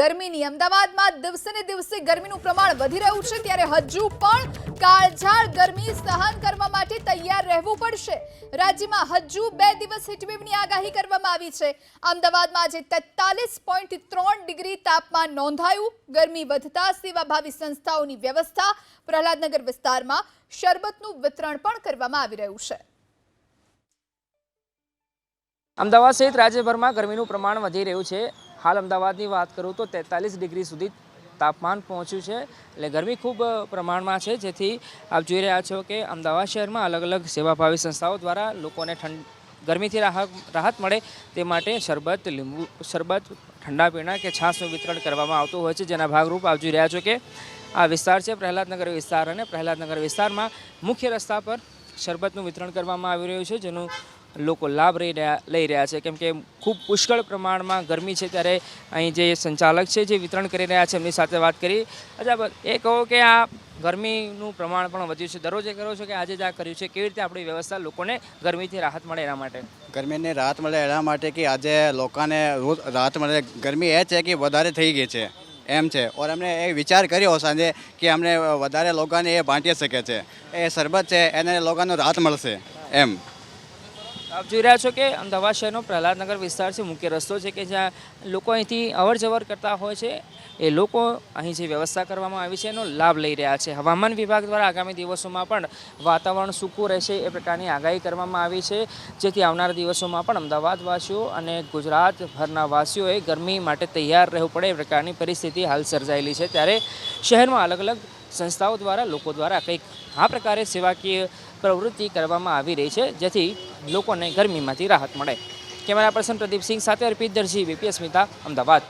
ગરમીની અમદાવાદમાં દિવસે ને દિવસે ગરમીનું પ્રમાણ વધી રહ્યું છે ત્યારે હજુ પણ કાળઝાળ ગરમી સહન કરવા માટે તૈયાર રહેવું પડશે। રાજ્યમાં હજુ 2 દિવસ હીટવેવની આગાહી કરવામાં આવી છે। અમદાવાદમાં આજે 43.3 ડિગ્રી તાપમાન નોંધાયું। ગરમી વધતા સેવાભાવી સંસ્થાઓની વ્યવસ્થા પ્રહલાદનગર વિસ્તારમાં શરબતનું વિતરણ પણ કરવામાં આવી રહ્યું છે। અમદાવાદ સહિત રાજ્યભરમાં ગરમીનું પ્રમાણ વધી રહ્યું છે। હાલ અમદાવાદની વાત કરું તો 43 ડિગ્રી સુધી તાપમાન પહોંચ્યું છે, એટલે ગરમી ખૂબ પ્રમાણમાં છે। જેથી આપ જોઈ રહ્યા છો કે અમદાવાદ શહેરમાં અલગ અલગ સેવાભાવી સંસ્થાઓ દ્વારા લોકોને ગરમીથી રાહત મળે તે માટે શરબત, લીંબુ શરબત, ઠંડા પીણા કે છાશનું વિતરણ કરવામાં આવતું હોય છે। જેના ભાગરૂપ આપ જોઈ રહ્યા છો કે આ વિસ્તાર છે પ્રહલાદનગર વિસ્તાર, અને પ્રહલાદનગર વિસ્તારમાં મુખ્ય રસ્તા પર શરબતનું વિતરણ કરવામાં આવી રહ્યું છે, જેનું લોકો લાભ લઈ રહ્યા છે। કેમ કે ખૂબ પુષ્કળ પ્રમાણમાં ગરમી છે, ત્યારે અહીં જે સંચાલક છે જે વિતરણ કરી રહ્યા છે એમની સાથે વાત કરી। અચ્છા, એ કહો કે આ ગરમીનું પ્રમાણ પણ વધ્યું છે, દરરોજે કરો છો કે આજે જ આ કર્યું છે, કેવી રીતે આપણી વ્યવસ્થા લોકોને ગરમીથી રાહત મળે એના માટે? ગરમીને રાહત મળે એના માટે કે આજે લોકોને રોજ રાહત મળે। ગરમી એ છે કે વધારે થઈ ગઈ છે એમ છે, ઓર અમને એ વિચાર કર્યો સાંજે કે અમને વધારે લોકોને એ બાંટી શકે છે, એ શરબત છે એને લોકોને રાહત મળશે એમ। આપ જોઈ રહ્યા છો કે અમદાવાદ શહેરનો પ્રહલાદનગર વિસ્તાર છે, મુખ્ય રસ્તો છે કે જ્યાં લોકો અહીંથી અવર જવર કરતા હોય છે। એ લોકો અહીં જે વ્યવસ્થા કરવામાં આવી છે એનો લાભ લઈ રહ્યા છે। હવામાન વિભાગ દ્વારા આગામી દિવસોમાં પણ વાતાવરણ સૂકું રહેશે એ પ્રકારની આગાહી કરવામાં આવી છે, જેથી આવનારા દિવસોમાં પણ અમદાવાદવાસીઓ અને ગુજરાતભરના વાસીઓએ ગરમી માટે તૈયાર રહેવું પડે એ પ્રકારની પરિસ્થિતિ હાલ સર્જાયેલી છે। ત્યારે શહેરમાં અલગ અલગ સંસ્થાઓ દ્વારા લોકો દ્વારા કંઈક આ પ્રકારે સેવાકીય પ્રવૃત્તિ કરવામાં આવી રહી છે, જેથી લોકોને ગરમીમાંથી રાહત મળે। કેમેરા પર્સન પ્રદીપ સિંહ સાથે અર્પિત દરજી, VP અસ્મિતા, અમદાવાદ।